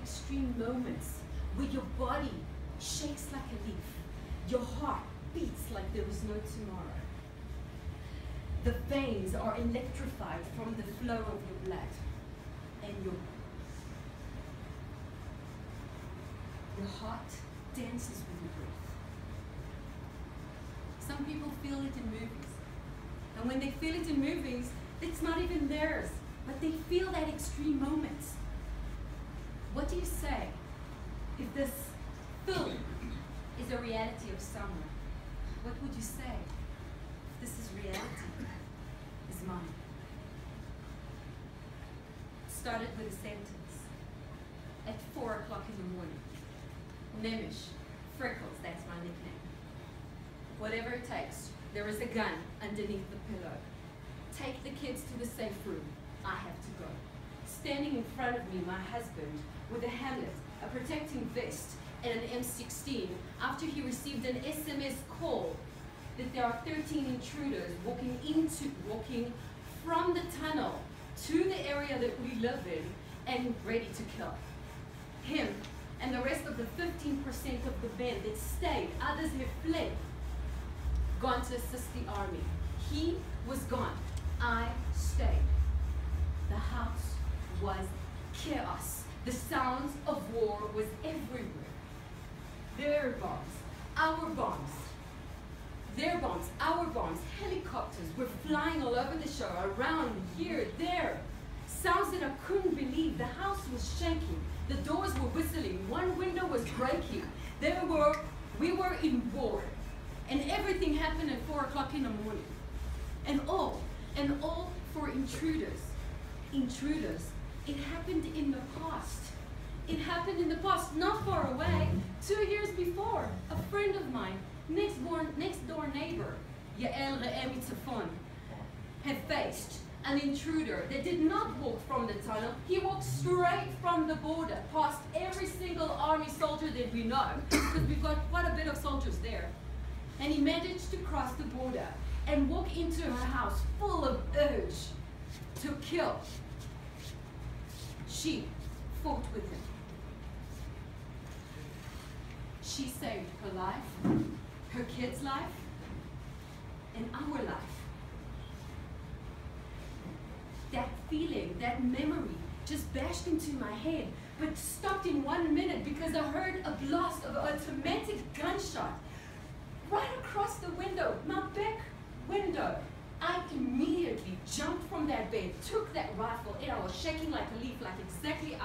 extreme moments where your body shakes like a leaf, your heart beats like there is no tomorrow. The veins are electrified from the flow of your blood, and your heart dances with your breath. Some people feel it in movies, and when they feel it in movies, it's not even theirs, but they feel that extreme moment. What do you say if this film is a reality of someone? What would you say if this is reality? Is mine? It started with a sentence at 4 o'clock in the morning. Nemish, Freckles, that's my nickname. Whatever it takes, there is a gun underneath the pillow. Take the kids to the safe room. I have to go. Standing in front of me, my husband, with a helmet, a protecting vest, and an M16, after he received an SMS call that there are 13 intruders walking from the tunnel to the area that we live in and ready to kill. Him and the rest of the 15% of the men that stayed, others have fled, gone to assist the army. He was gone. I stayed. The house was chaos. The sounds of war was everywhere. Their bombs, our bombs. Their bombs, our bombs. Helicopters were flying all over the show, around, here, there. Sounds that I couldn't believe. The house was shaking. The doors were whistling. One window was breaking. We were in war. And everything happened at 4 o'clock in the morning. And all for intruders. Intruders. It happened in the past. It happened in the past, not far away. 2 years before, a friend of mine, next door neighbor, Yael Re'emi Tzafon, had faced an intruder that did not walk from the tunnel. He walked straight from the border, past every single army soldier that we know, because we've got quite a bit of soldiers there. And he managed to cross the border and walk into her house full of urge to kill. She fought with him. She saved her life, her kid's life, and our life. That feeling, that memory just bashed into my head, but stopped in 1 minute because I heard a blast of an automatic gunshot right across the window, my back window. I immediately jumped from that bed, took that rifle, and I was shaking like a leaf, like exactly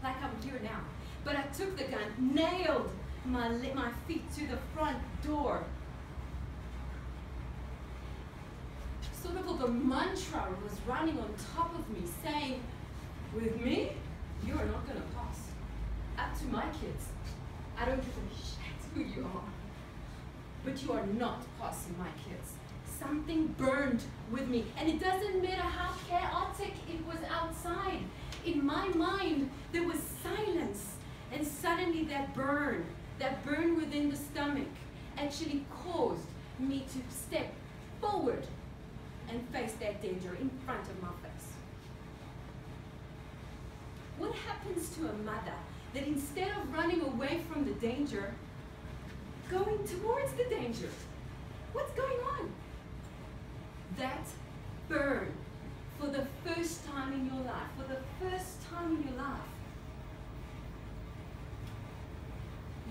like I'm here now. But I took the gun, nailed my feet to the front door. Sort of a mantra was running on top of me, saying, with me, you are not going to pass. Up to my kids. I don't give a shit who you are. But you are not passing my kids. Something burned with me. And it doesn't matter how chaotic it was outside. In my mind, there was silence. And suddenly that burn within the stomach, actually caused me to step forward and face that danger in front of my face. What happens to a mother that instead of running away from the danger, going towards the danger? What's going on? That burn for the first time in your life, for the first time in your life,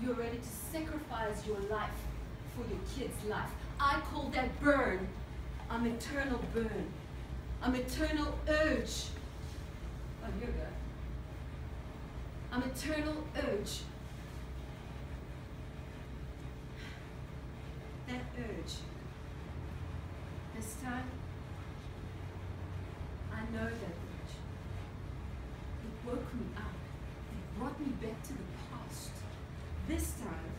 you're ready to sacrifice your life for your kid's life. I call that burn an eternal burn, an eternal urge. Oh, here we go. An eternal urge. That urge. This time, I know that urge. It woke me up. It brought me back to the past. This time,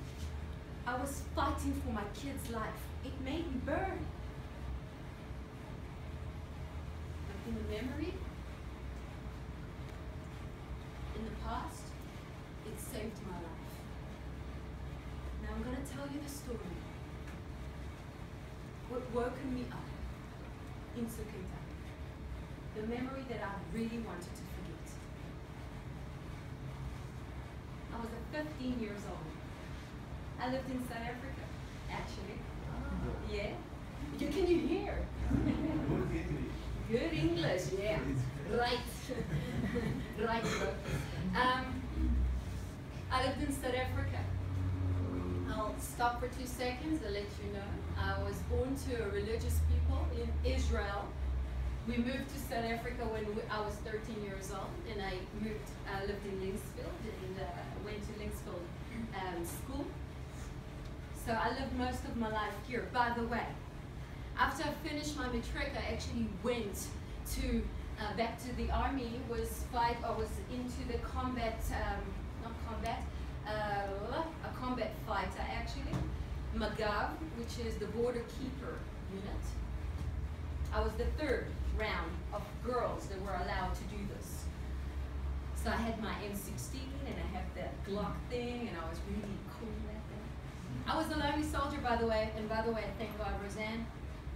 I was fighting for my kid's life. It made me burn. But in the memory, in the past, it saved my life. Now I'm going to tell you the story. What woke me up in Suketa. The memory that I really wanted to forget. 15 years old. I lived in South Africa, actually. Yeah. Can you hear? Good English, yeah. Right. Right. I lived in South Africa. I'll stop for 2 seconds and let you know. I was born to a religious people in Israel. We moved to South Africa when I was 13 years old, and I lived in Linksfield and went to Linksfield school. So I lived most of my life here. By the way, after I finished my matric, I actually went to back to the army. I was into the combat, not combat, a combat fighter actually, Magav, which is the border keeper unit. I was the 3rd round of girls that were allowed to do this. So I had my M16 and I had that Glock thing, and I was really cool that day. I was a lonely soldier, by the way, and by the way, thank God, Roseanne,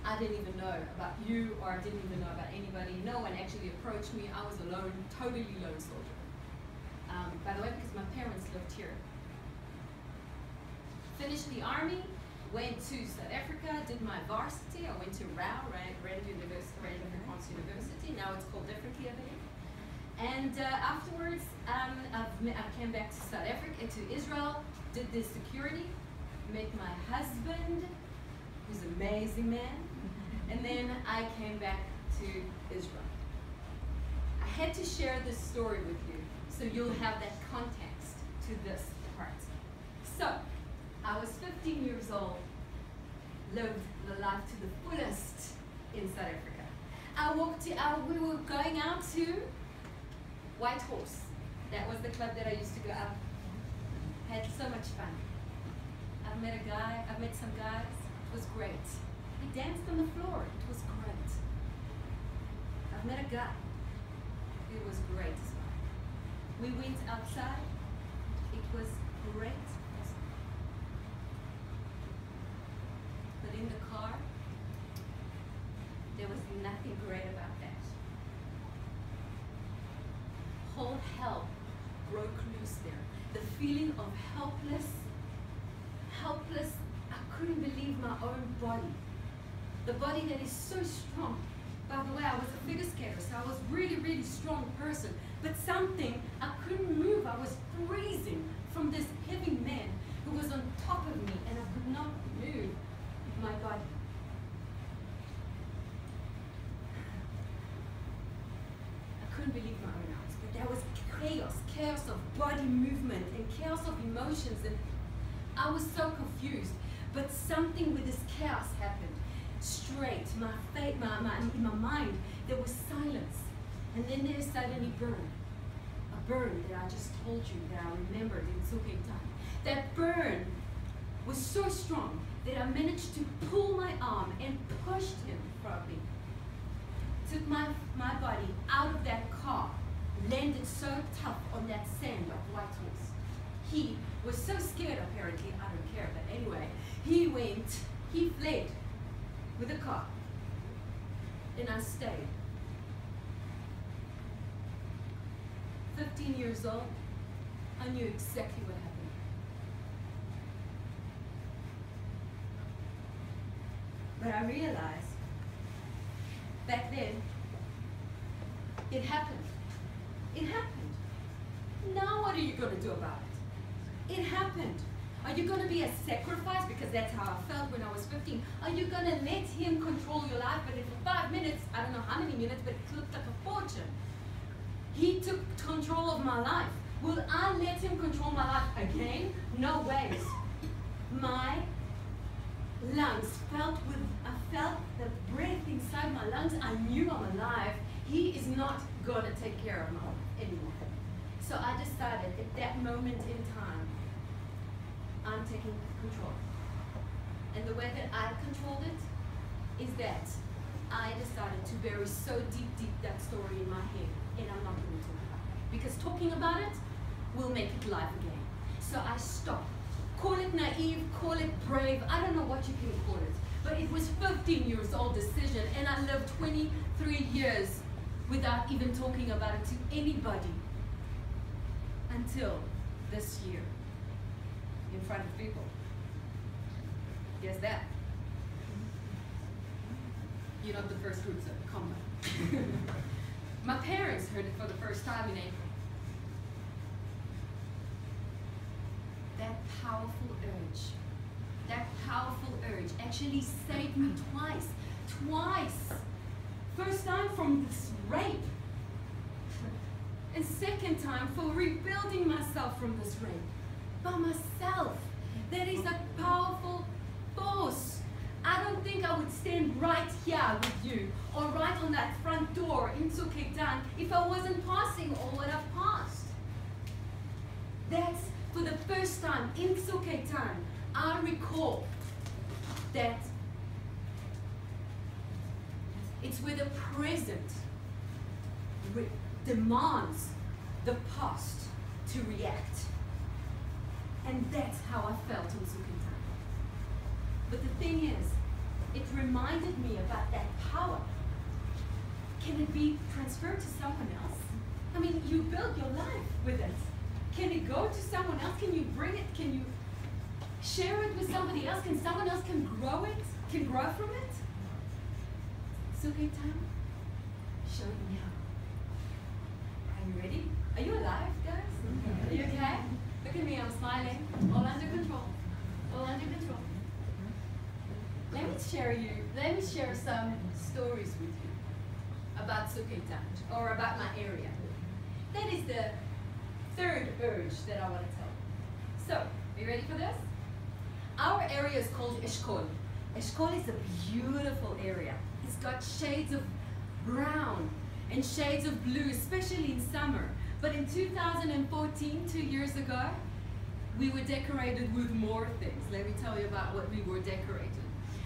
I didn't even know about you, or I didn't even know about anybody. No one actually approached me. I was a lone, totally lone soldier. By the way, because my parents lived here. Finished the army, went to South Africa, did my varsity. I went to RAU, Rand University. Now it's called differently over here. And afterwards, I came back to South Africa, to Israel, did the security, met my husband, who's an amazing man, and then I came back to Israel. I had to share this story with you so you'll have that context to this part. So, I was 15 years old, lived the life to the fullest in South Africa. We were going out to White Horse. That was the club that I used to go out. Had so much fun. I've met some guys. It was great. We danced on the floor. It was great. I've met a guy. It was great as well. We went outside. It was great as well. But in the car, there was nothing great about that. Whole hell broke loose there. The feeling of helpless. I couldn't believe my own body. The body that is so strong. By the way, I was a figure skater, so I was really, really strong person. But something, I couldn't move. I was freezing from this heavy man who was on top of me, and I could not move my body. I couldn't believe my own eyes, but there was chaos of body movement and chaos of emotions, and I was so confused. But something with this chaos happened. Straight, in my mind, there was silence. And then there suddenly burn. A burn that I just told you that I remembered in Tsuke time. That burn was so strong that I managed to pull my arm and pushed him from me. Took my body out of that car, landed so tough on that sand of White Horse. He was so scared, apparently, I don't care, but anyway, he fled with the car, and I stayed. 15 years old, I knew exactly what happened. But I realized, back then, it happened. It happened. Now what are you going to do about it? It happened. Are you going to be a sacrifice? Because that's how I felt when I was 15. Are you going to let him control your life? But for 5 minutes, I don't know how many minutes, but it looked like a fortune. He took control of my life. Will I let him control my life again? No ways. My lungs I felt the breath inside my lungs. I knew I'm alive. He is not going to take care of my life anymore. So I decided at that moment in time, I'm taking control. And the way that I controlled it is that I decided to bury so deep that story in my head, and I'm not going to talk about it. Because talking about it will make it live again. So I stopped. Call it naive, call it brave, I don't know what you can call it. But it was 15 years old decision, and I lived 23 years without even talking about it to anybody until this year. in front of people. Guess that. You're not the first group, so calm down. My parents heard it for the first time in April. That powerful urge actually saved me twice. First time from this rape. And second time for rebuilding myself from this rape. By myself. That is a powerful force. I don't think I would stand right here with you or right on that front door in Cape if I wasn't passing all what I've passed. That's for the first time in Cape I recall that it's where the present demands the past to react. And that's how I felt in Cape. But the thing is, it reminded me about that power. Can it be transferred to someone else? I mean, you build your life with it. Can it go to someone else? Can you bring it? Can you share it with somebody else? Can someone else grow it? Can grow from it? Cape show me how. Are you ready? Are you alive, guys? Are you okay? Look at me, I'm smiling. All under control. All under control. Let me share some stories with you about Cape or about my area. That is the third urge that I want to tell you. So, are you ready for this? Our area is called Eshkol. Eshkol is a beautiful area. It's got shades of brown and shades of blue, especially in summer. But in 2014, 2 years ago, we were decorated with more things. Let me tell you about what we were decorated.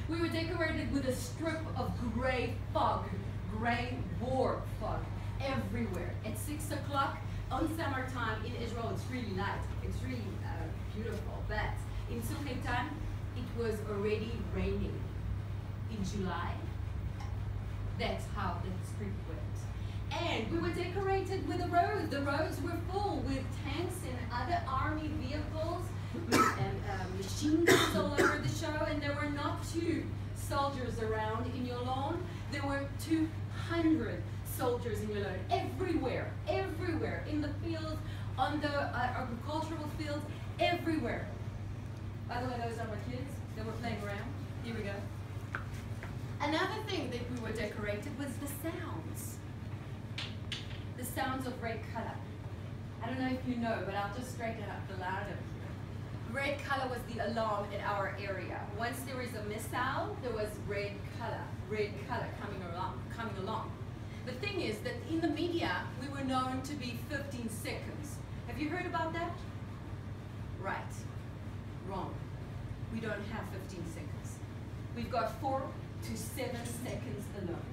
We were decorated with a strip of gray fog, gray war fog everywhere. At 6 o'clock on summertime in Israel, it's really light. It's really beautiful. But in Cape it was already raining. In July, that's how the strip went. And we were decorated with the roads. The roads were full with tanks and other army vehicles and machine guns all over the show. And there were not 2 soldiers around in your lawn. There were 200 soldiers in your lawn. Everywhere, everywhere. In the fields, on the agricultural fields, everywhere. By the way, those are my kids. They were playing around. Here we go. Another thing that we were decorated was the sounds. The sounds of red color. I don't know if you know, but I'll just straighten up the ladder. Red color was the alarm in our area. Once there was a missile, there was red color coming along. The thing is that in the media, we were known to be 15 seconds. Have you heard about that? Right. Wrong. We don't have 15 seconds. We've got 4 to 7 seconds alone.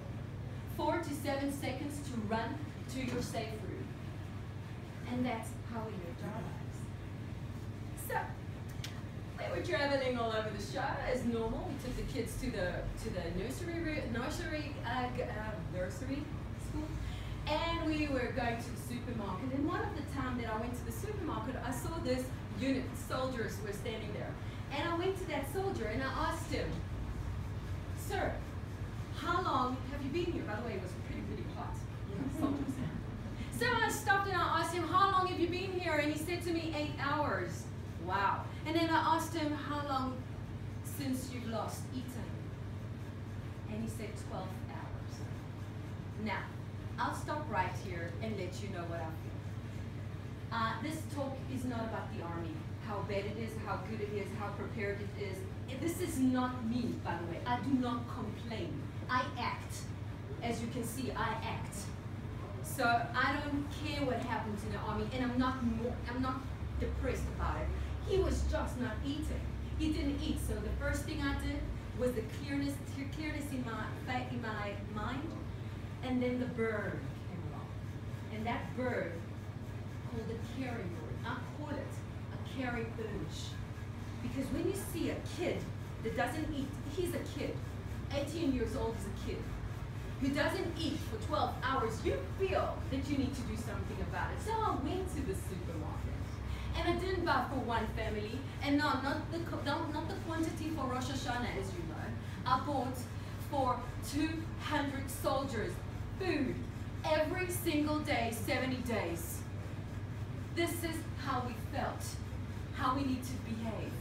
4 to 7 seconds to run to your safe room. And that's how we lived our lives. So, we were traveling all over the show as normal. We took the kids to the nursery school, and we were going to the supermarket. And one of the time that I went to the supermarket, I saw this unit. Soldiers were standing there, and I went to that soldier and I asked him, "Sir, how long have you been here?" By the way, it was pretty hot. Soldiers. So I stopped and I asked him, "How long have you been here?" And he said to me, 8 hours. Wow. And then I asked him, "How long since you've last eaten?" And he said 12 hours. Now, I'll stop right here and let you know what I feel. This talk is not about the army, how bad it is, how good it is, how prepared it is. This is not me, by the way. I do not complain. I act. As you can see, I act. So I don't care what happens in the army, and I'm not depressed about it. He was just not eating. He didn't eat. So the first thing I did was the clearness in my mind, and then the bird came along. And that bird, called the caring bird, I call it a caring urge. Because when you see a kid that doesn't eat, he's a kid, 18 years old is a kid, who doesn't eat for 12 hours, you feel that you need to do something about it. So I went to the supermarket. And I didn't didn't buy for one family, and no, not the quantity for Rosh Hashanah, as you know. I bought for 200 soldiers food every single day, 70 days. This is how we felt, how we need to behave.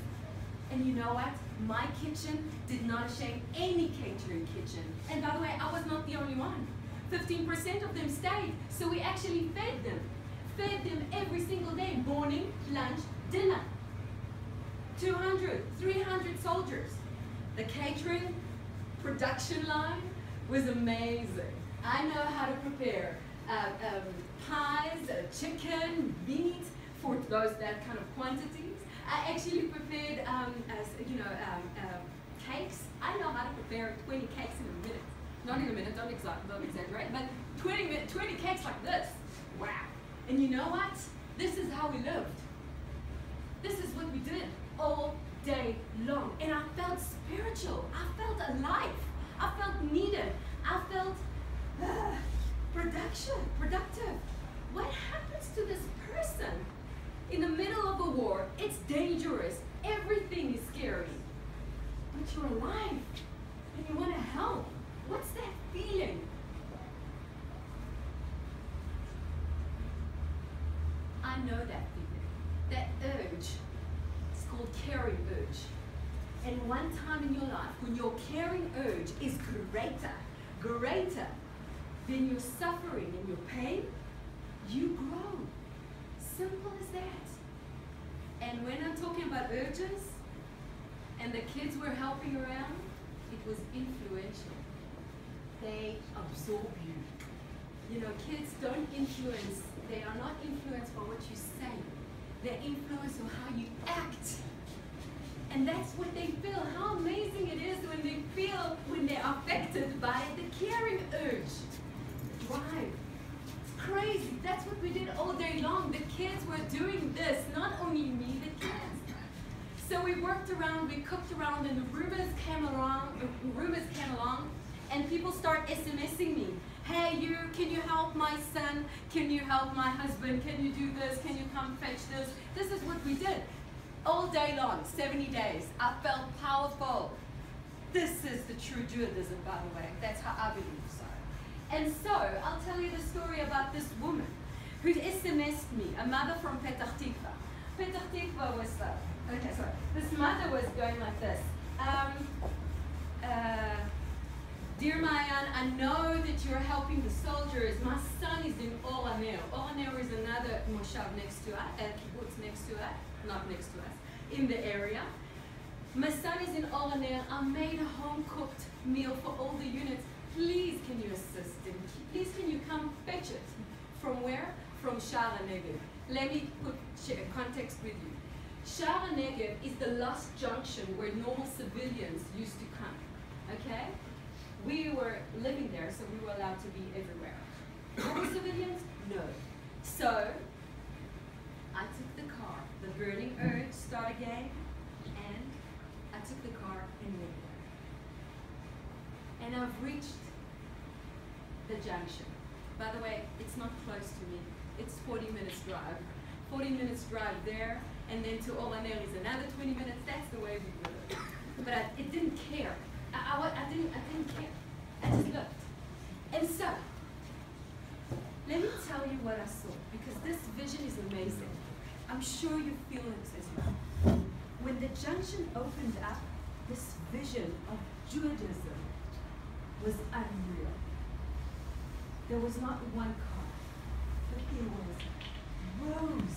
And you know what? My kitchen did not shame any catering kitchen. And by the way, I was not the only one. 15% of them stayed, so we actually fed them. Fed them every single day, morning, lunch, dinner. 200, 300 soldiers. The catering production line was amazing. I know how to prepare pies, chicken, meat for that kind of quantities. I actually prepared, cakes. I know how to prepare 20 cakes in a minute. Not in a minute, don't exaggerate, but 20 cakes like this. Wow. And you know what? This is how we lived. This is what we did all day long. And I felt spiritual. I felt alive. I felt needed. I felt productive. What happens to this person in the middle of a war? It's dangerous. Everything is scary. But you're alive and you want to help. What's that feeling? I know that feeling, that urge. It's called caring urge. And one time in your life, when your caring urge is greater than your suffering and your pain, you grow. Simple as that. And when I'm talking about urges, and the kids were helping around, it was influential. They absorb you. You know, kids don't influence, they are not influenced by what you say. They're influenced on how you act. And that's what they feel. How amazing it is when they feel, when they're affected by the caring urge. Drive. It's crazy. That's what we did all day long. The kids were doing this, not only me, the kids. So we worked around, we cooked around, and the rumors came along, and people start SMSing me. Hey, can you help my son? Can you help my husband? Can you do this? Can you come fetch this? This is what we did. All day long, 70 days. I felt powerful. This is the true Judaism, by the way. That's how I believe so. And so, I'll tell you the story about this woman who SMS'd me, a mother from Petah Tikva. Petah Tikva was, okay, sorry. This mother was going like this. Dear Mayan, I know that you're helping the soldiers. My son is in Or HaNer. Or HaNer is another moshav next to us, kibbutz next to us, not next to us, in the area. My son is in Or HaNer. I made a home-cooked meal for all the units. Please, can you assist him? Please, can you come fetch it? From where? From Sha'ar HaNegev. Let me put context with you. Sha'ar HaNegev is the last junction where normal civilians used to come, okay? We were living there, so we were allowed to be everywhere. Normal civilians? No. So, I took the car. The burning urge started again, and I took the car and went there. And I've reached the junction. By the way, it's not close to me. It's 40 minutes drive. 40 minutes drive there, and then to Or HaNer is another 20 minutes. That's the way we lived. But it didn't care. I didn't care. I just looked. And so, let me tell you what I saw, because this vision is amazing. I'm sure you feel it as well. When the junction opened up, this vision of Judaism was unreal. There was not one car, but there was rows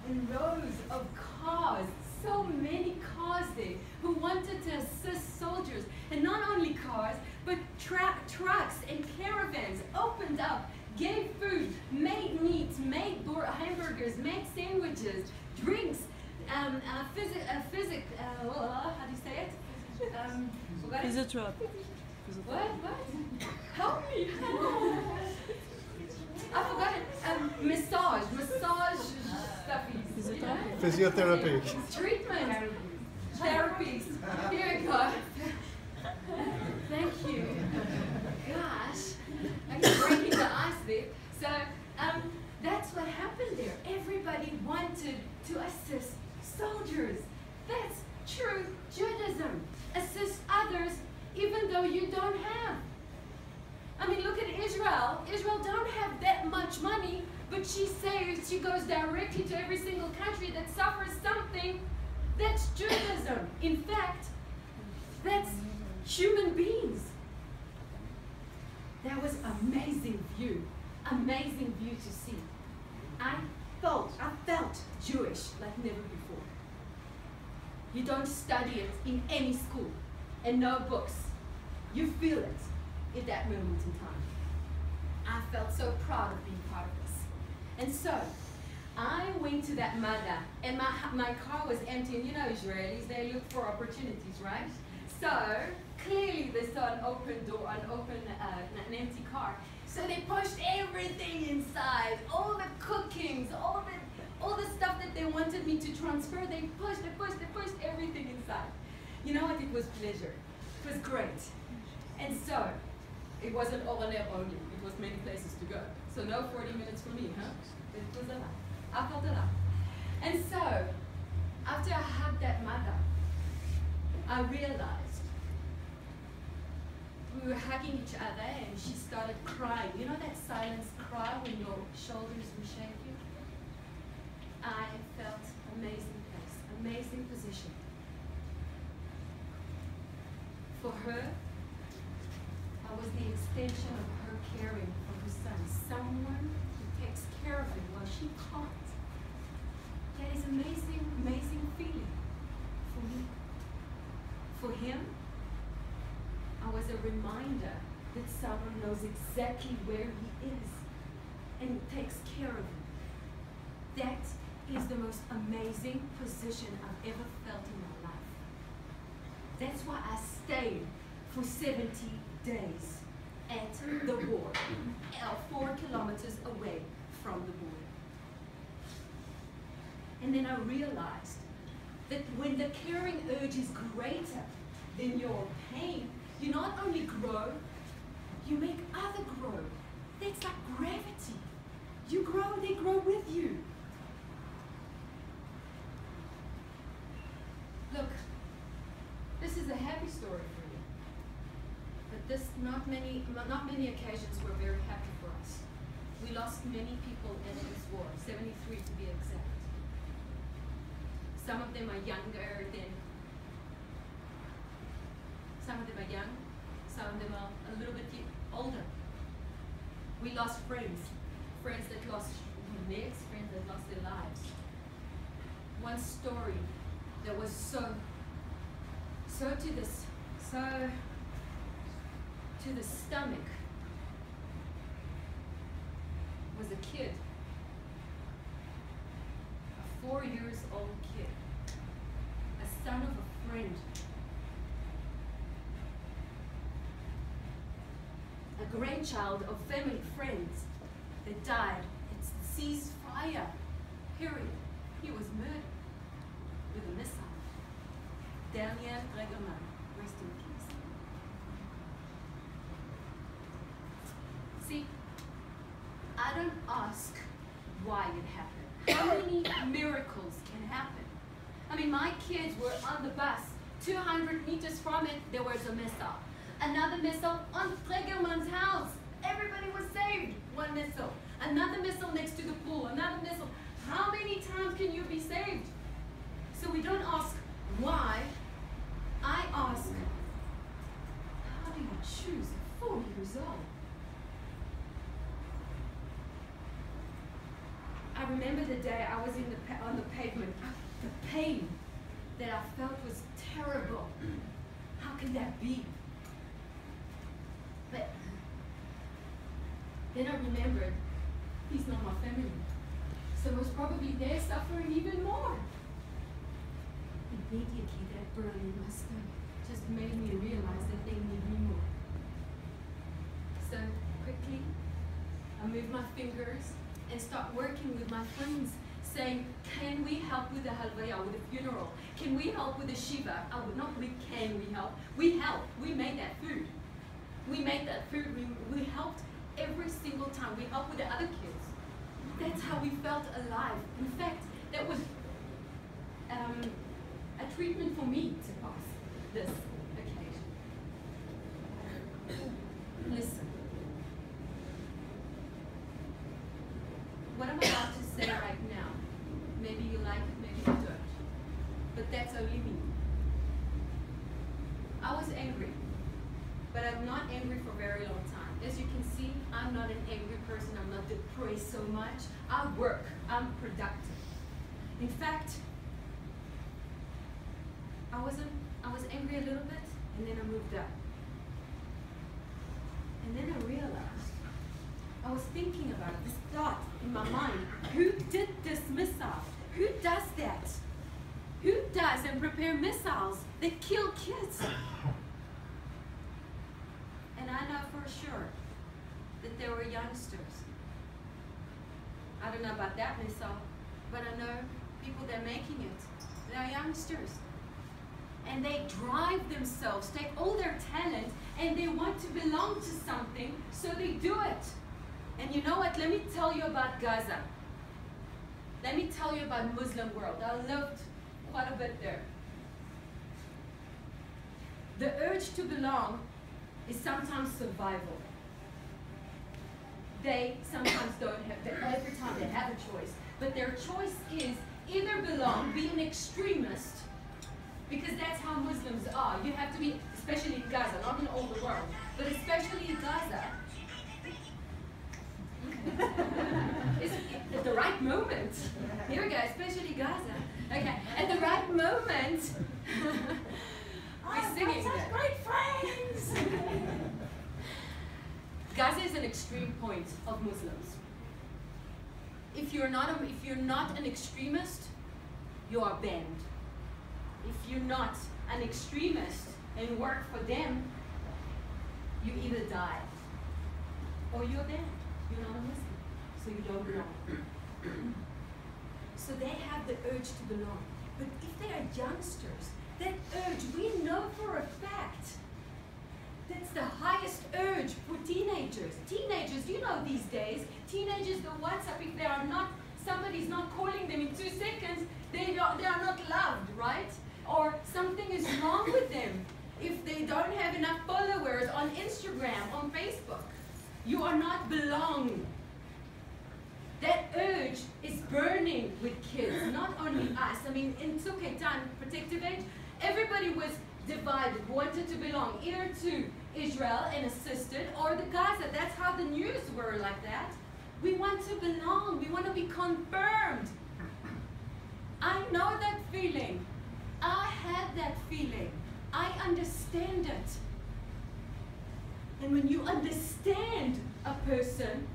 and rows of cars, so many cars there, who wanted to assist soldiers. And not only cars, but trucks and caravans opened up, gave food, made meat, made hamburgers, made sandwiches, drinks, how do you say it? Physiotherapy. What? Help me! I forgot it. Massage stuffies. Physiotherapy. Treatment. Therapies. Here you go. Thank you. Gosh, I'm breaking the ice there. So that's what happened there. Everybody wanted to assist soldiers. That's true Judaism. Assist others even though you don't have. I mean, look at Israel. Israel don't have that much money, but she saves, she goes directly to every single country that suffers something. That's Judaism. In fact, that's human beings. That was amazing view to see. I felt Jewish like never before. You don't study it in any school and no books. You feel it in that moment in time. I felt so proud of being part of this. And so, I went to that mother, and my car was empty, and you know Israelis, they look for opportunities, right? So, clearly they saw an open door, an empty car. So they pushed everything inside, all the cookings, all the stuff that they wanted me to transfer, they pushed everything inside. You know what, it was pleasure. It was great. And so, it wasn't Oroner only, it was many places to go. So no 40 minutes for me, huh? It was a lot. I felt a lot. And so, after I hugged that mother, I realized we were hugging each other and she started crying. You know that silence cry when your shoulders will shake you? I felt amazing place, amazing position. For her, I was the extension of her caring for her son. Someone who takes care of him while she can't. That is amazing, amazing feeling for me. For him, I was a reminder that someone knows exactly where he is and takes care of him. That is the most amazing position I've ever felt in my life. That's why I stayed for 70 days at the border, 4 kilometers away from the border. And then I realized that when the caring urge is greater than your pain, you not only grow, you make others grow. That's like gravity. You grow, they grow with you. Look, this is a happy story for you. But not many occasions were very happy for us. We lost many people in this war, 73 to be exact. Some of them are younger than, some of them are young, some of them are a little bit older. We lost friends that lost legs, friends that lost their lives. One story that was so to the stomach was a kid, a 4-year-old kid, a son of a friend, a grandchild of family friends that died. It's ceasefire, period. He was murdered with a missile. Daniel Regeman, rest in peace. See, I don't ask why it happened. How many miracles can happen? I mean, my kids were on the bus. 200 meters from it, there was a missile. Another missile on Regeman's house. Everybody was saved. One missile. Another missile next to the pool. Another missile. How many times can you be saved? So we don't ask why. I ask, how do you choose at 4 years old? I remember the day I was on the pavement. The pain that I felt was terrible. How can that be? But then I remembered, he's not my family. So most probably they're suffering even more. Immediately that burn in my stomach just made me realize that they need me more. So quickly, I moved my fingers and start working with my friends, saying, can we help with the halvaya, with the funeral? Can we help with the shiva? Can we help? We helped. We made that food. We made that food. We helped every single time. We helped with the other kids. That's how we felt alive. In fact, that was but that's only me. I was angry, but I'm not angry for a very long time. As you can see, I'm not an angry person. I'm not depressed so much. I work. I'm productive. In fact, I was angry a little bit, and then I moved up. And then I realized, I was thinking about this thought in my mind. Who did this missile? Who does that? Who does and prepare missiles that kill kids? And I know for sure that there were youngsters. I don't know about that missile, but I know people that are making it. They are youngsters. And they drive themselves, take all their talent, and they want to belong to something, so they do it. And you know what? Let me tell you about Gaza. Let me tell you about Muslim world. I lived quite a bit there. The urge to belong is sometimes survival. They sometimes don't have, every time they have a choice, but their choice is either belong, be an extremist, because that's how Muslims are. You have to be, especially in Gaza, not in all the world, but especially in Gaza. It's at the right moment. Here we go, especially Gaza. Okay, at the right moment, we're singing that. Great friends! Gaza is an extreme point of Muslims. If you're not an extremist, you are banned. If you're not an extremist and work for them, you either die or you're banned. You're not a Muslim, so you don't belong. So they have the urge to belong. But if they are youngsters, that urge, we know for a fact, that's the highest urge for teenagers. Teenagers, you know these days, teenagers go WhatsApp if they are not, somebody's not calling them in 2 seconds, they are not loved, right? Or something is wrong with them if they don't have enough followers on Instagram, on Facebook. You are not belong. That urge is burning with kids, not only us. I mean, in Sukhetan, protective age, everybody was divided, wanted to belong, either to Israel and assisted, or the Gaza. That's how the news were like that. We want to belong. We want to be confirmed. I know that feeling. I had that feeling. I understand it. And when you understand a person,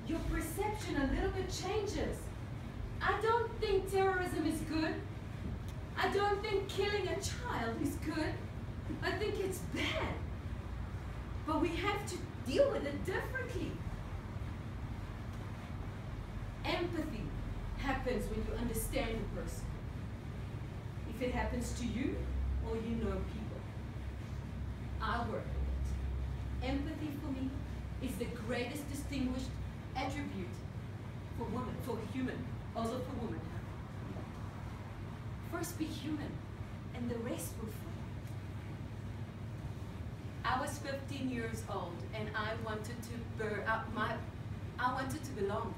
your perception a little bit changes. I don't think terrorism is good. I don't think killing a child is good. I think it's bad. But we have to deal with it differently. Empathy happens when you understand a person. If it happens to you or you know people, I work with it. Empathy for me is the greatest distinguished attribute for women, for human, also for women. First be human, and the rest will follow. I was 15 years old, and I wanted to belong.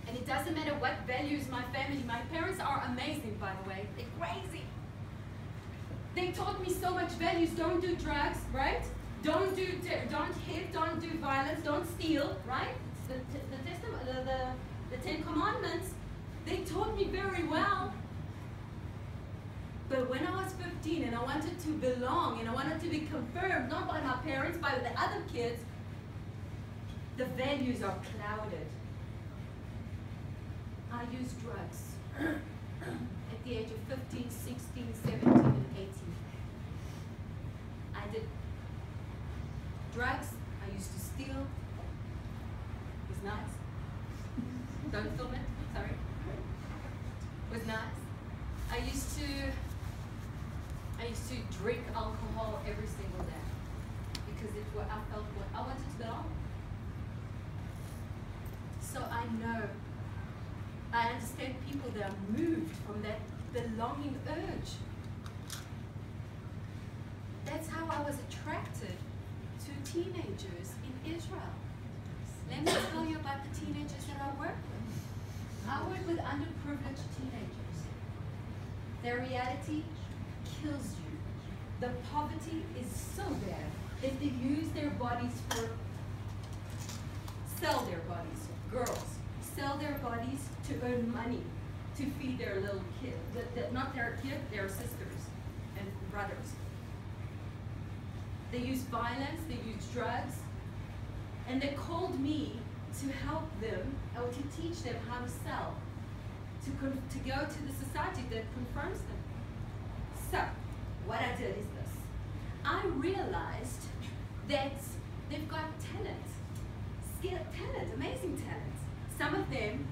And it doesn't matter what values my family, my parents are amazing, by the way, they're crazy. They taught me so much values. Don't do drugs, right? Don't hit, don't do violence, don't steal, right? The 10 Commandments, they taught me very well. But when I was 15 and I wanted to belong and I wanted to be confirmed, not by my parents, by the other kids, the values are clouded. I used drugs at the age of 15, 16, 17, and 18. I did drugs. I used to steal. It was nice. Don't film it, sorry. It was nice. I used to drink alcohol every single day because I felt what I wanted to belong. So I understand people that are moved from that belonging urge. That's how I was attracted to teenagers in Israel. Let me tell you about the teenagers that I work with. I work with underprivileged teenagers. Their reality kills you. The poverty is so bad that they use their bodies sell their bodies, girls, sell their bodies to earn money to feed their little kid, not their kid, their sisters and brothers. They use violence, they use drugs, and they called me to help them or to teach them how to sell, to go to the society that confirms them. So, what I did is this. I realized that they've got talent, amazing talent. Some of them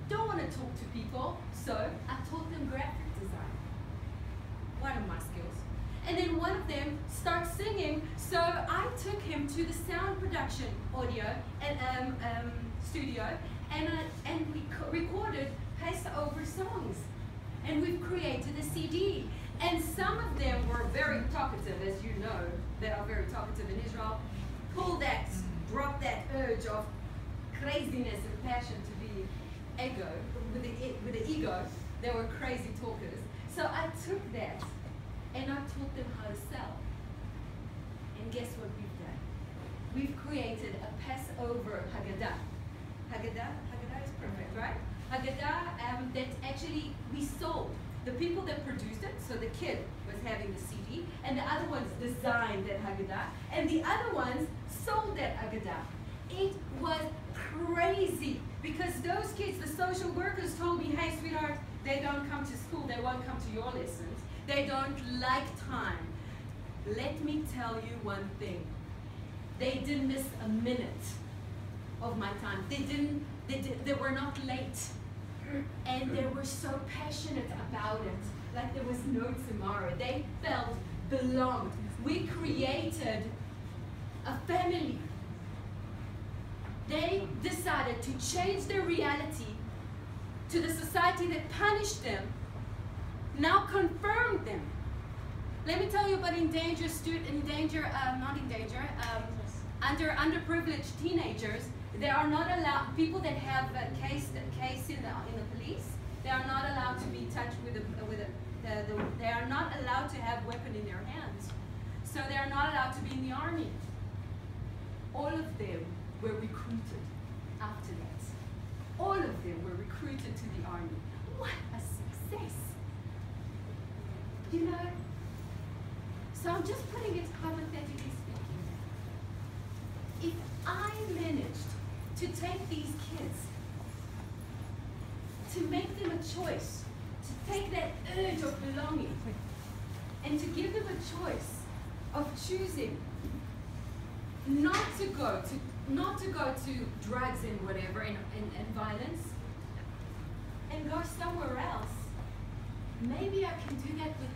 don't want to talk to people, so I taught them graphic design, one of my skills. And then one of them starts singing, so I took him to the sound production audio and studio, and we recorded Passover songs, and we've created a CD. And some of them were very talkative, as you know, they are very talkative in Israel. Drop that urge of craziness and passion to be ego, with the ego. They were crazy talkers. So I took that and I taught them how to sell. And guess what we've done? We've created a Passover Haggadah. Haggadah is perfect, right? Haggadah that actually we sold. The people that produced it, so the kid was having the CD, and the other ones designed that Haggadah, and the other ones sold that Haggadah. It was crazy, because those kids, the social workers told me, hey sweetheart, they don't come to school, they won't come to your lessons, they don't like time. Let me tell you one thing. They didn't miss a minute of my time. They were not late. And they were so passionate about it, like there was no tomorrow. They felt belonged. We created a family. They decided to change their reality to the society that punished them, now confirmed them. Let me tell you about underprivileged teenagers. They are not allowed, people that have a case in the police, they are not allowed to be touched they are not allowed to have weapon in their hands. So they are not allowed to be in the army. All of them were recruited after that. All of them were recruited to the army. What a success! You know, so I'm just putting it hypothetically speaking. If I managed to take these kids, to make them a choice, to take that urge of belonging, and to give them a choice of choosing not to go to drugs and whatever and violence, and go somewhere else, maybe I can do that with